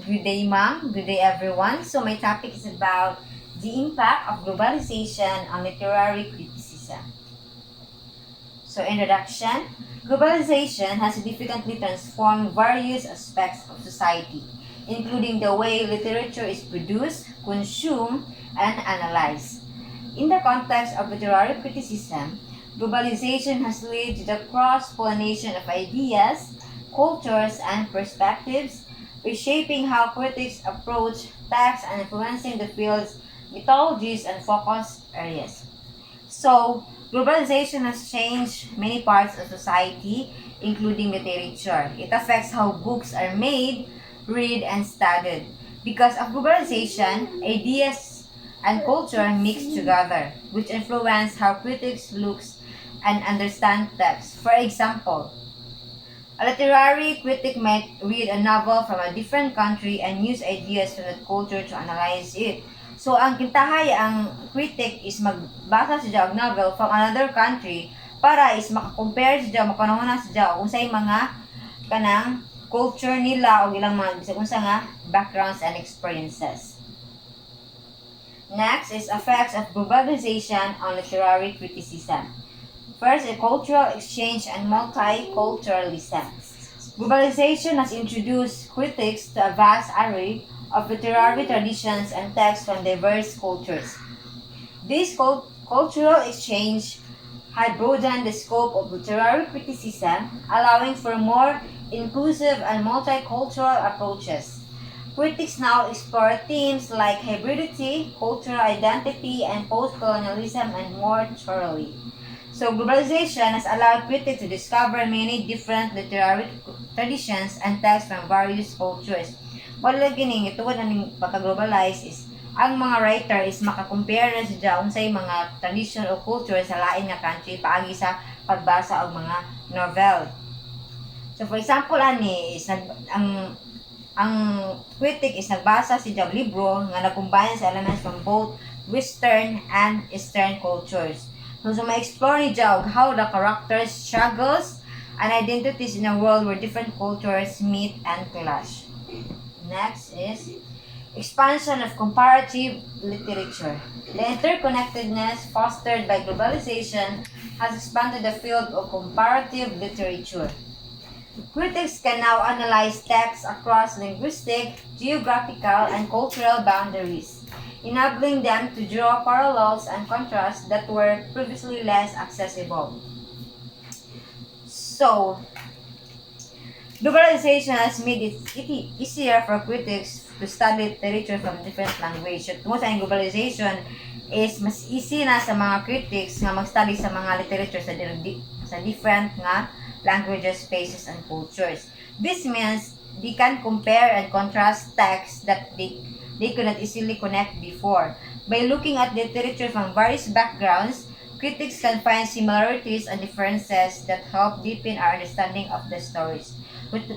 Good day, ma'am. Good day, everyone. So my topic is about the impact of globalization on literary criticism. So introduction. Globalization has significantly transformed various aspects of society, including the way literature is produced, consumed, and analyzed. In the context of literary criticism, globalization has led to the cross-pollination of ideas, cultures, and perspectives, reshaping how critics approach text and influencing the field's methodologies and focus areas. So, globalization has changed many parts of society, including literature. It affects how books are made, read, and studied. Because of globalization, ideas and culture mix together, which influence how critics look and understand text. For example, a literary critic might read a novel from a different country and use ideas from that culture to analyze it. So, ang kintahay, ang critic is magbasa siya og novel from another country para is makakompare siya, makanahuna siya kung say mga kanang culture nila o ilang mga bisag unsa nga backgrounds and experiences. Next is effects of globalization on literary criticism. First, a cultural exchange and multiculturalism. Globalization has introduced critics to a vast array of literary traditions and texts from diverse cultures. This cultural exchange had broadened the scope of literary criticism, allowing for more inclusive and multicultural approaches. Critics now explore themes like hybridity, cultural identity, and post-colonialism and more thoroughly. So, globalization has allowed critics to discover many different literary traditions and texts from various cultures. Wala gining ito ng pagka-globalize is ang mga writer is makakompare na siya unsay mga tradition o culture sa lain nga country paagi sa pagbasa og mga novel. So, for example, ani is ang critic is nagbasa siya og libro nga nag-combine sa elements from both Western and Eastern cultures. So ma-explore ni Jog how the characters struggles and identities in a world where different cultures meet and clash. Next is expansion of comparative literature. The interconnectedness fostered by globalization has expanded the field of comparative literature. Critics can now analyze texts across linguistic, geographical, and cultural boundaries, enabling them to draw parallels and contrasts that were previously less accessible. So, globalization has made it easier for critics to study literature from different languages. Tungkol sa globalization is mas easy na sa mga critics nga mag-study sa mga literature sa different nga languages, spaces, and cultures. This means they can compare and contrast texts that they could not easily connect before. By looking at literature from various backgrounds, critics can find similarities and differences that help deepen our understanding of the stories.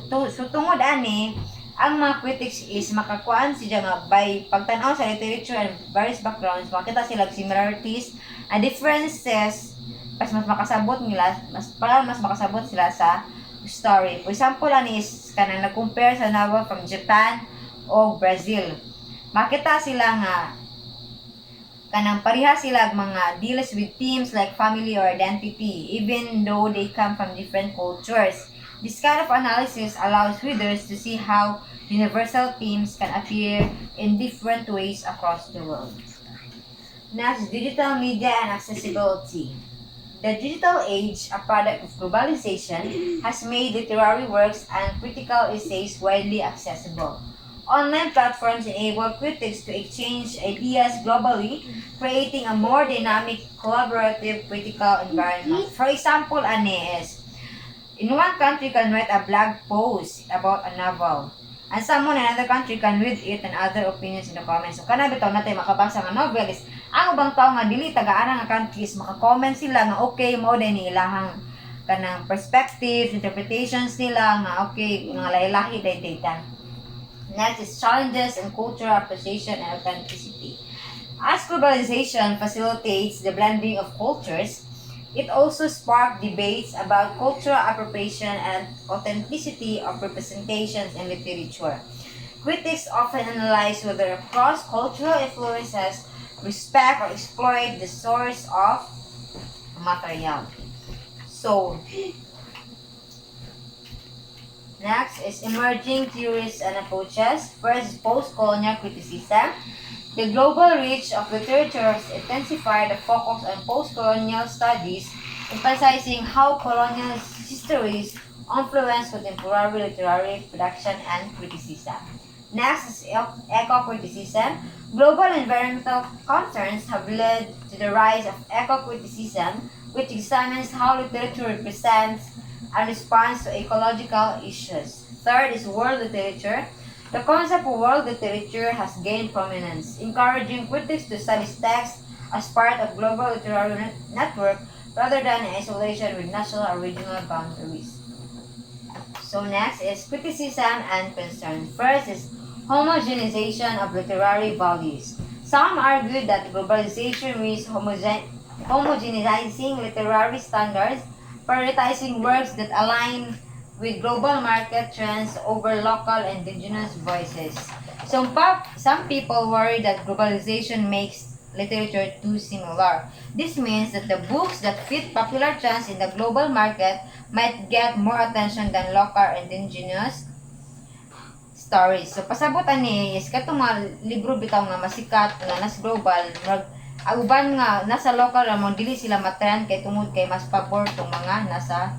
So tungod ani, ang mga critics is makakuan siya nga by pagtanaw sa literature and various backgrounds, makita sila similarities and differences mas makasabot nila, mas makasabot sila sa story. For example, ani is kanang nag-compare sa novel from Japan o Brazil. Makita sila nga kanang pareha sila mga deals with themes like family or identity, even though they come from different cultures. This kind of analysis allows readers to see how universal themes can appear in different ways across the world. Next, digital media and accessibility. The digital age, a product of globalization, has made literary works and critical essays widely accessible. Online platforms enable critics to exchange ideas globally, creating a more dynamic, collaborative critical environment. For example, is in one country can write a blog post about a novel, and someone in another country can read it and other opinions in the comments. So, kana bitaw natin makabasa nga novel is ang ubang tao nga dili taga-ana nga countries maka-comment sila nga okay mo din ni ilahang kanang perspectives, interpretations nila nga okay nga lahi-lahi daytan. Next is challenges in cultural appreciation and authenticity. As globalization facilitates the blending of cultures, it also sparked debates about cultural appropriation and authenticity of representations in literature. Critics often analyze whether cross-cultural influences respect or exploit the source of material. So, next is emerging theories and approaches. First is post-colonial criticism. The global reach of literature has intensified the focus on post-colonial studies, emphasizing how colonial histories influence contemporary literary production and criticism. Next is eco-criticism. Global environmental concerns have led to the rise of eco-criticism, which examines how literature represents and responds to ecological issues. Third is world literature. The concept of world literature has gained prominence, encouraging critics to study texts as part of global literary network rather than in isolation with national or regional boundaries. So next is criticism and concern. First is homogenization of literary values. Some argue that globalization risks homogenizing literary standards, prioritizing works that align with global market trends over local indigenous voices. Some people worry that globalization makes literature too similar. This means that the books that fit popular trends in the global market might get more attention than local indigenous stories. So pasabutan ni is katong mga libro bitaw nga masikat nga nas global uban nga nasa local ramon dili sila matrend kay tungod kay mas pabor tong mga nasa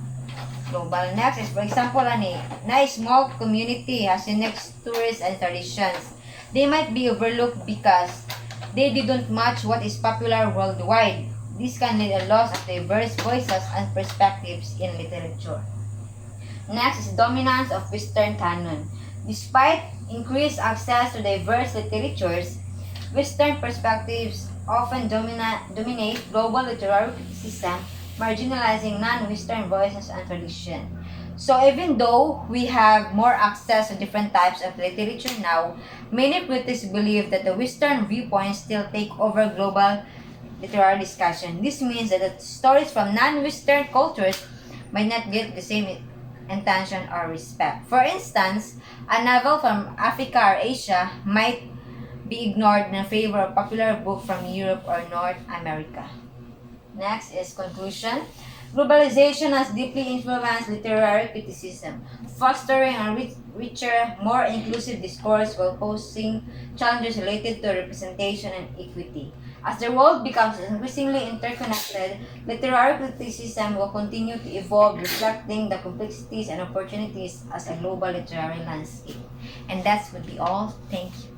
global. Next is for example ani na small community has unique stories and traditions. They might be overlooked because they didn't match what is popular worldwide. This can lead a loss of diverse voices and perspectives in literature. Next is dominance of Western canon. Despite increased access to diverse literatures, Western perspectives often dominate global literary criticism, marginalizing non-Western voices and tradition. So even though we have more access to different types of literature now, many critics believe that the Western viewpoints still take over global literary discussion. This means that the stories from non-Western cultures might not get the same attention or respect. For instance, a novel from Africa or Asia might be ignored in favor of a popular book from Europe or North America. Next is conclusion. Globalization has deeply influenced literary criticism, fostering a richer, more inclusive discourse while posing challenges related to representation and equity. As the world becomes increasingly interconnected, literary criticism will continue to evolve, reflecting the complexities and opportunities as a global literary landscape. And that would be all. Thank you.